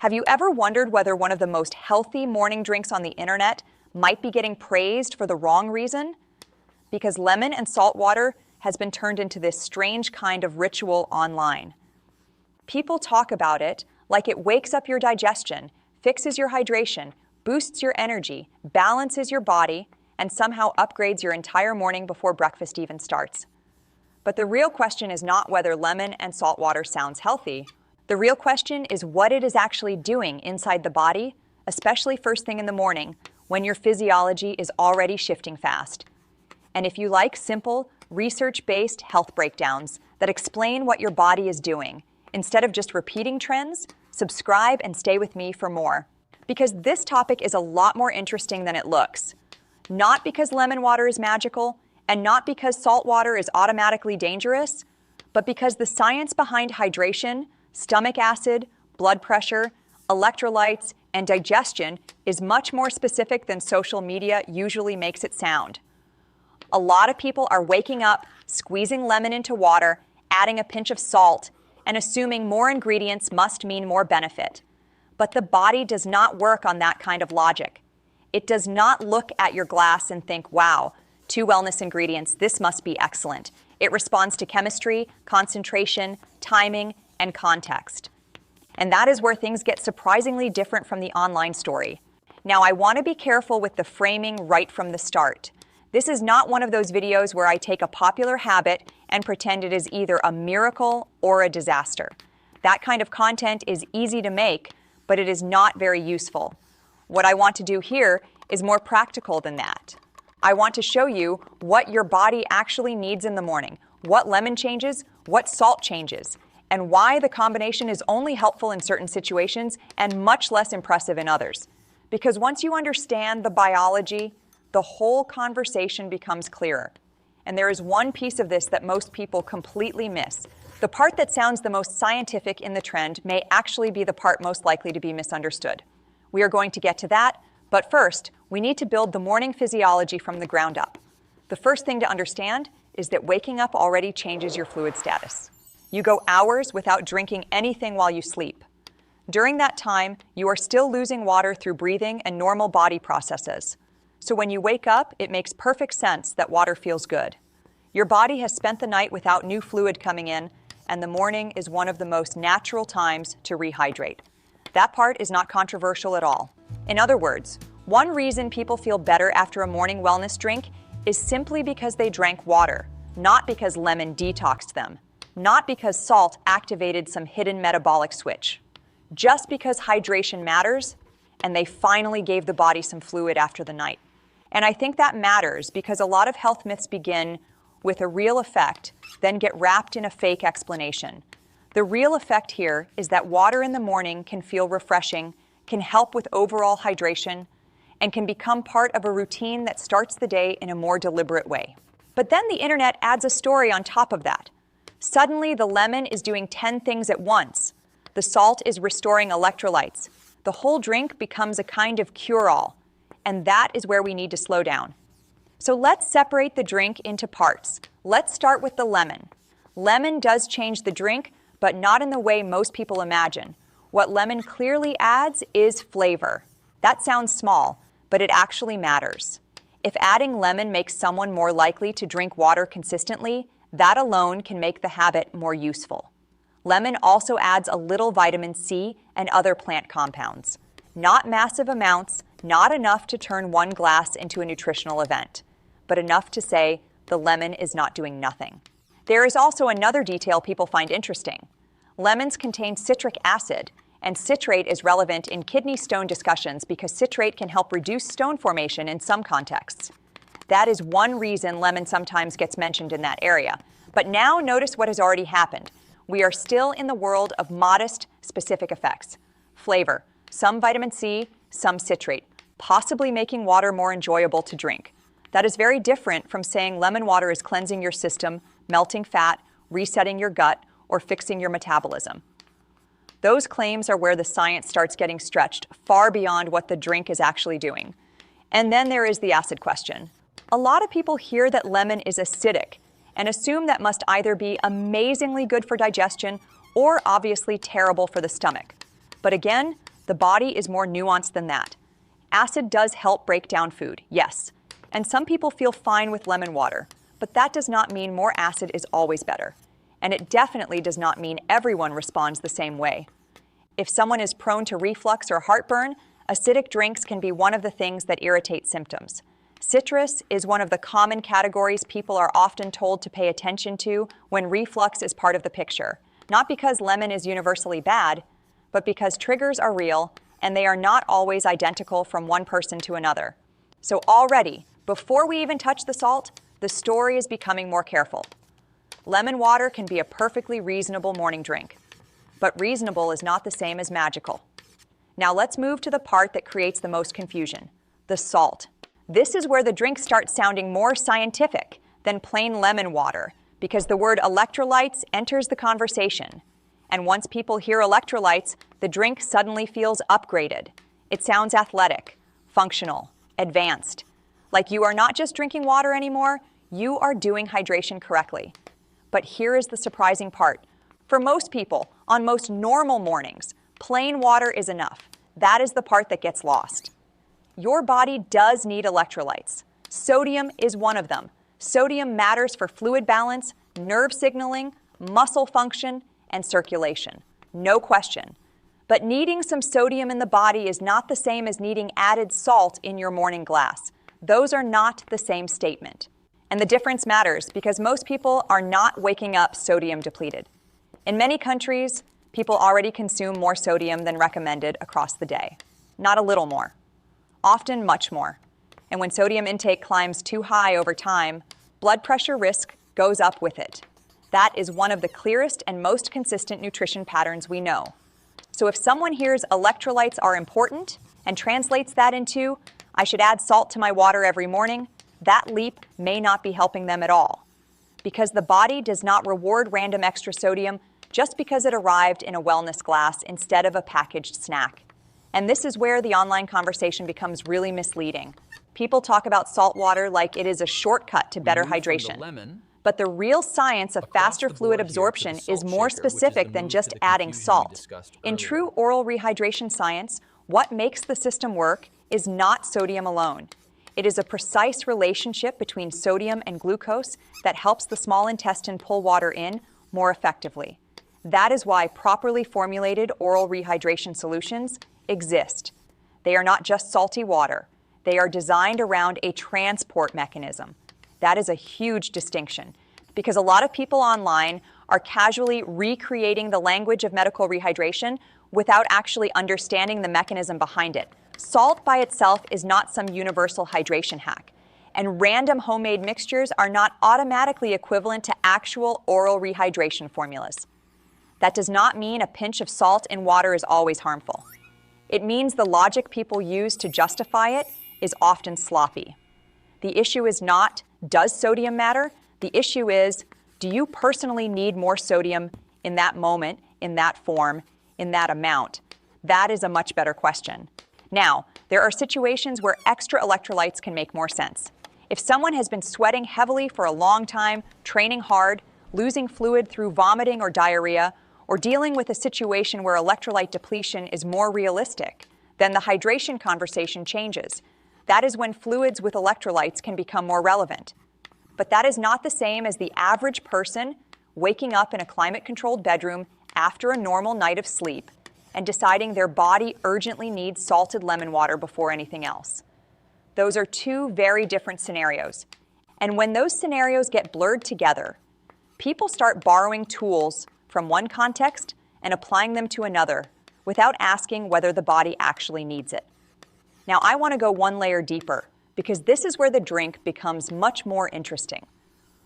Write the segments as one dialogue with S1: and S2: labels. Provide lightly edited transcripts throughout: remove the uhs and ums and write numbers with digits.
S1: Have you ever wondered whether one of the most healthy morning drinks on the internet might be getting praised for the wrong reason? Because lemon and salt water has been turned into this strange kind of ritual online. People talk about it like it wakes up your digestion, fixes your hydration, boosts your energy, balances your body, and somehow upgrades your entire morning before breakfast even starts. But the real question is not whether lemon and salt water sounds healthy. The real question is what it is actually doing inside the body, especially first thing in the morning, when your physiology is already shifting fast. And if you like simple, research-based health breakdowns that explain what your body is doing, instead of just repeating trends, subscribe and stay with me for more. Because this topic is a lot more interesting than it looks. Not because lemon water is magical, and not because salt water is automatically dangerous, but because the science behind hydration, stomach acid, blood pressure, electrolytes, and digestion is much more specific than social media usually makes it sound. A lot of people are waking up, squeezing lemon into water, adding a pinch of salt, and assuming more ingredients must mean more benefit. But the body does not work on that kind of logic. It does not look at your glass and think, wow, 2 wellness ingredients, this must be excellent. It responds to chemistry, concentration, timing, and context. And that is where things get surprisingly different from the online story. Now, I want to be careful with the framing right from the start. This is not one of those videos where I take a popular habit and pretend it is either a miracle or a disaster. That kind of content is easy to make, but it is not very useful. What I want to do here is more practical than that. I want to show you what your body actually needs in the morning, what lemon changes, what salt changes, and why the combination is only helpful in certain situations and much less impressive in others. Because once you understand the biology, the whole conversation becomes clearer. And there is one piece of this that most people completely miss. The part that sounds the most scientific in the trend may actually be the part most likely to be misunderstood. We are going to get to that, but first, we need to build the morning physiology from the ground up. The first thing to understand is that waking up already changes your fluid status. You go hours without drinking anything while you sleep. During that time, you are still losing water through breathing and normal body processes. So when you wake up, it makes perfect sense that water feels good. Your body has spent the night without new fluid coming in, and the morning is one of the most natural times to rehydrate. That part is not controversial at all. In other words, one reason people feel better after a morning wellness drink is simply because they drank water, not because lemon detoxed them, not because salt activated some hidden metabolic switch. Just because hydration matters, and they finally gave the body some fluid after the night. And I think that matters because a lot of health myths begin with a real effect, then get wrapped in a fake explanation. The real effect here is that water in the morning can feel refreshing, can help with overall hydration, and can become part of a routine that starts the day in a more deliberate way. But then the internet adds a story on top of that. Suddenly, the lemon is doing 10 things at once. The salt is restoring electrolytes. The whole drink becomes a kind of cure-all. And that is where we need to slow down. So let's separate the drink into parts. Let's start with the lemon. Lemon does change the drink, but not in the way most people imagine. What lemon clearly adds is flavor. That sounds small, but it actually matters. If adding lemon makes someone more likely to drink water consistently, that alone can make the habit more useful. Lemon also adds a little vitamin C and other plant compounds. Not massive amounts, not enough to turn one glass into a nutritional event, but enough to say the lemon is not doing nothing. There is also another detail people find interesting. Lemons contain citric acid, and citrate is relevant in kidney stone discussions because citrate can help reduce stone formation in some contexts. That is one reason lemon sometimes gets mentioned in that area. But now notice what has already happened. We are still in the world of modest, specific effects. Flavor, some vitamin C, some citrate, possibly making water more enjoyable to drink. That is very different from saying lemon water is cleansing your system, melting fat, resetting your gut, or fixing your metabolism. Those claims are where the science starts getting stretched far beyond what the drink is actually doing. And then there is the acid question. A lot of people hear that lemon is acidic and assume that must either be amazingly good for digestion or obviously terrible for the stomach. But again, The body is more nuanced than that. Acid does help break down food, yes. And some people feel fine with lemon water, but that does not mean more acid is always better. And it definitely does not mean everyone responds the same way. If someone is prone to reflux or heartburn, acidic drinks can be one of the things that irritate symptoms. Citrus is one of the common categories people are often told to pay attention to when reflux is part of the picture. Not because lemon is universally bad, but because triggers are real and they are not always identical from one person to another. So already, before we even touch the salt, the story is becoming more careful. Lemon water can be a perfectly reasonable morning drink, but reasonable is not the same as magical. Now let's move to the part that creates the most confusion, the salt. This is where the drink starts sounding more scientific than plain lemon water, because the word electrolytes enters the conversation. And once people hear electrolytes, the drink suddenly feels upgraded. It sounds athletic, functional, advanced. Like you are not just drinking water anymore, you are doing hydration correctly. But here is the surprising part. For most people, on most normal mornings, plain water is enough. That is the part that gets lost. Your body does need electrolytes. Sodium is one of them. Sodium matters for fluid balance, nerve signaling, muscle function, and circulation. No question. But needing some sodium in the body is not the same as needing added salt in your morning glass. Those are not the same statement. And the difference matters because most people are not waking up sodium depleted. In many countries, people already consume more sodium than recommended across the day. Not a little more. Often much more. And when sodium intake climbs too high over time, blood pressure risk goes up with it. That is one of the clearest and most consistent nutrition patterns we know. So if someone hears electrolytes are important and translates that into, I should add salt to my water every morning, that leap may not be helping them at all. Because the body does not reward random extra sodium just because it arrived in a wellness glass instead of a packaged snack. And this is where the online conversation becomes really misleading. People talk about salt water like it is a shortcut to better hydration. But the real science of faster fluid absorption is more specific than just adding salt. In true oral rehydration science, what makes the system work is not sodium alone. It is a precise relationship between sodium and glucose that helps the small intestine pull water in more effectively. That is why properly formulated oral rehydration solutions exist. They are not just salty water. They are designed around a transport mechanism. That is a huge distinction because a lot of people online are casually recreating the language of medical rehydration without actually understanding the mechanism behind it. Salt by itself is not some universal hydration hack, and random homemade mixtures are not automatically equivalent to actual oral rehydration formulas. That does not mean a pinch of salt in water is always harmful. It means the logic people use to justify it is often sloppy. The issue is not, does sodium matter? The issue is, do you personally need more sodium in that moment, in that form, in that amount? That is a much better question. Now, there are situations where extra electrolytes can make more sense. If someone has been sweating heavily for a long time, training hard, losing fluid through vomiting or diarrhea, or dealing with a situation where electrolyte depletion is more realistic, then the hydration conversation changes. That is when fluids with electrolytes can become more relevant. But that is not the same as the average person waking up in a climate-controlled bedroom after a normal night of sleep and deciding their body urgently needs salted lemon water before anything else. Those are two very different scenarios. And when those scenarios get blurred together, people start borrowing tools from one context and applying them to another without asking whether the body actually needs it. Now, I want to go one layer deeper because this is where the drink becomes much more interesting.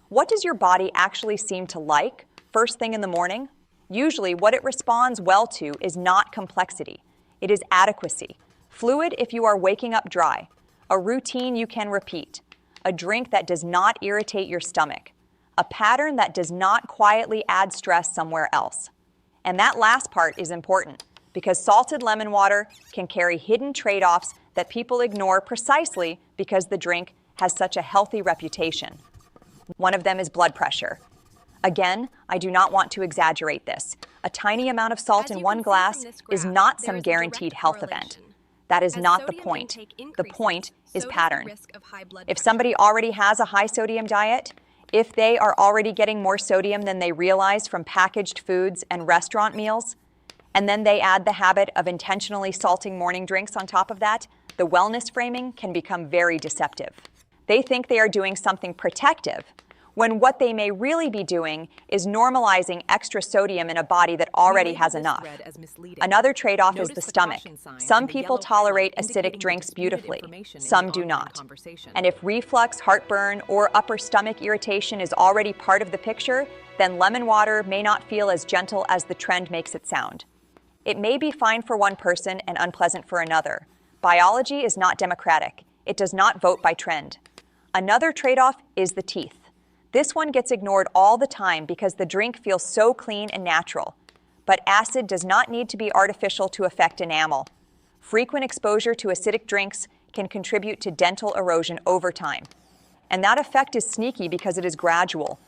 S1: What does your body actually seem to like first thing in the morning? Usually, what it responds well to is not complexity. It is adequacy. Fluid if you are waking up dry. A routine you can repeat. A drink that does not irritate your stomach. A pattern that does not quietly add stress somewhere else. And that last part is important because salted lemon water can carry hidden trade-offs that people ignore precisely because the drink has such a healthy reputation. One of them is blood pressure. Again, I do not want to exaggerate this. A tiny amount of salt in one glass is not some guaranteed health event. That is not the point. The point is pattern. If somebody already has a high sodium diet, if they are already getting more sodium than they realize from packaged foods and restaurant meals, and then they add the habit of intentionally salting morning drinks on top of that, the wellness framing can become very deceptive. They think they are doing something protective, when what they may really be doing is normalizing extra sodium in a body that already has enough. Another trade-off is the stomach. Some people tolerate acidic drinks beautifully, some do not. And if reflux, heartburn, or upper stomach irritation is already part of the picture, then lemon water may not feel as gentle as the trend makes it sound. It may be fine for one person and unpleasant for another. Biology is not democratic. It does not vote by trend. Another trade-off is the teeth. This one gets ignored all the time because the drink feels so clean and natural. But acid does not need to be artificial to affect enamel. Frequent exposure to acidic drinks can contribute to dental erosion over time. And that effect is sneaky because it is gradual.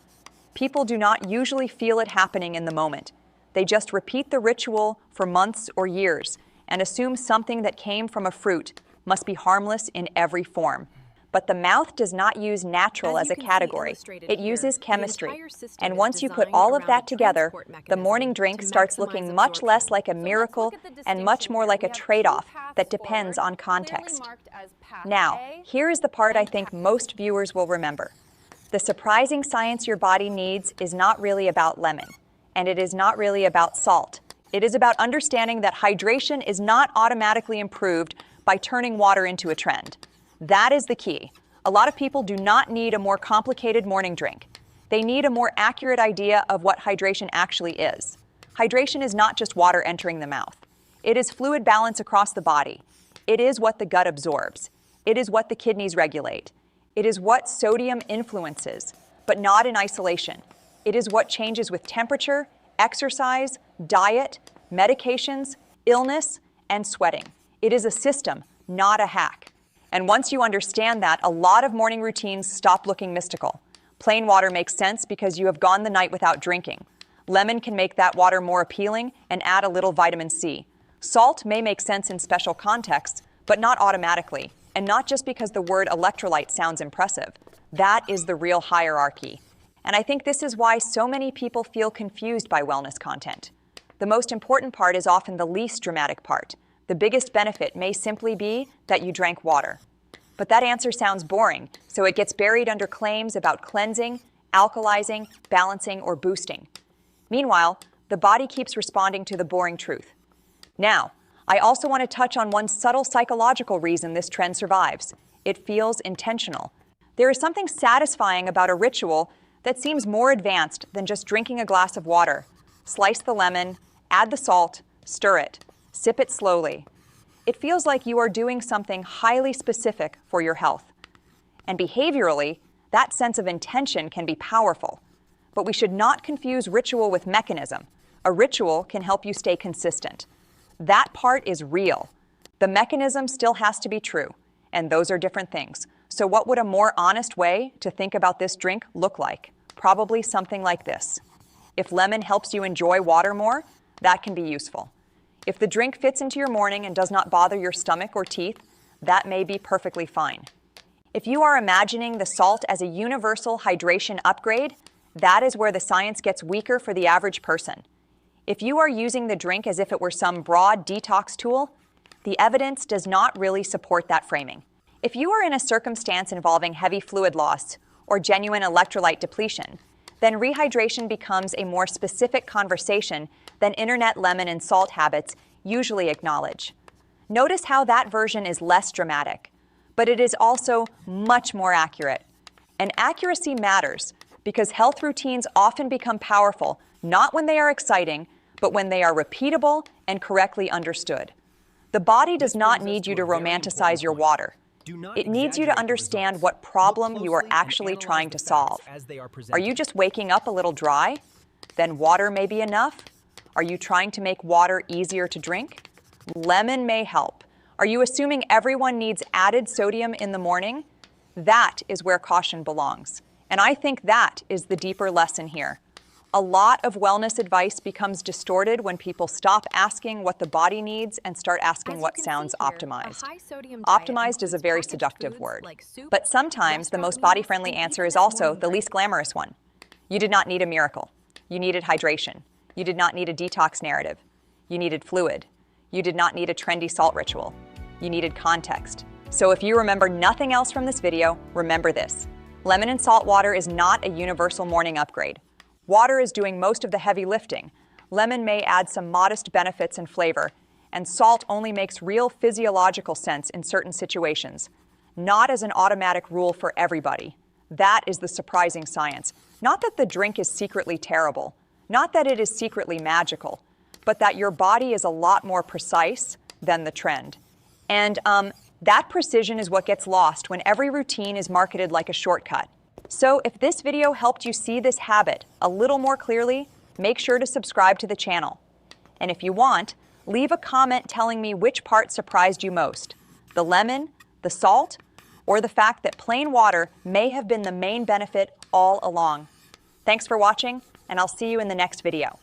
S1: People do not usually feel it happening in the moment. They just repeat the ritual for months or years and assume something that came from a fruit must be harmless in every form. But the mouth does not use natural as a category. It uses chemistry. And once you put all of that together, the morning drink starts looking much less like a miracle and much more like a trade-off that depends on context. Now, here is the part I think most viewers will remember. The surprising science your body needs is not really about lemon, and it is not really about salt. It is about understanding that hydration is not automatically improved by turning water into a trend. That is the key. A lot of people do not need a more complicated morning drink. They need a more accurate idea of what hydration actually is. Hydration is not just water entering the mouth. It is fluid balance across the body. It is what the gut absorbs. It is what the kidneys regulate. It is what sodium influences, but not in isolation. It is what changes with temperature, exercise, diet, medications, illness, and sweating. It is a system, not a hack. And once you understand that, a lot of morning routines stop looking mystical. Plain water makes sense because you have gone the night without drinking. Lemon can make that water more appealing and add a little vitamin C. Salt may make sense in special contexts, but not automatically, and not just because the word electrolyte sounds impressive. That is the real hierarchy. And I think this is why so many people feel confused by wellness content. The most important part is often the least dramatic part. The biggest benefit may simply be that you drank water. But that answer sounds boring, so it gets buried under claims about cleansing, alkalizing, balancing, or boosting. Meanwhile, the body keeps responding to the boring truth. Now, I also want to touch on one subtle psychological reason this trend survives. It feels intentional. There is something satisfying about a ritual that seems more advanced than just drinking a glass of water. Slice the lemon, add the salt, stir it. Sip it slowly. It feels like you are doing something highly specific for your health. And behaviorally, that sense of intention can be powerful. But we should not confuse ritual with mechanism. A ritual can help you stay consistent. That part is real. The mechanism still has to be true, and those are different things. So what would a more honest way to think about this drink look like? Probably something like this. If lemon helps you enjoy water more, that can be useful. If the drink fits into your morning and does not bother your stomach or teeth, that may be perfectly fine. If you are imagining the salt as a universal hydration upgrade, that is where the science gets weaker for the average person. If you are using the drink as if it were some broad detox tool, the evidence does not really support that framing. If you are in a circumstance involving heavy fluid loss or genuine electrolyte depletion, then rehydration becomes a more specific conversation than internet lemon and salt habits usually acknowledge. Notice how that version is less dramatic, but it is also much more accurate. And accuracy matters because health routines often become powerful not when they are exciting, but when they are repeatable and correctly understood. The body does not need you to romanticize your water. It needs you to understand what problem you are actually trying to solve. Are you just waking up a little dry? Then water may be enough. Are you trying to make water easier to drink? Lemon may help. Are you assuming everyone needs added sodium in the morning? That is where caution belongs. And I think that is the deeper lesson here. A lot of wellness advice becomes distorted when people stop asking what the body needs and start asking what sounds optimized. Optimized is a very seductive word, but sometimes the most body-friendly answer is also the least glamorous one. You did not need a miracle. You needed hydration. You did not need a detox narrative. You needed fluid. You did not need a trendy salt ritual. You needed context. So if you remember nothing else from this video, remember this. Lemon and salt water is not a universal morning upgrade. Water is doing most of the heavy lifting. Lemon may add some modest benefits and flavor, and salt only makes real physiological sense in certain situations, not as an automatic rule for everybody. That is the surprising science. Not that the drink is secretly terrible, not that it is secretly magical, but that your body is a lot more precise than the trend. And that precision is what gets lost when every routine is marketed like a shortcut. So if this video helped you see this habit a little more clearly, make sure to subscribe to the channel. And if you want, leave a comment telling me which part surprised you most, the lemon, the salt, or the fact that plain water may have been the main benefit all along. Thanks for watching, and I'll see you in the next video.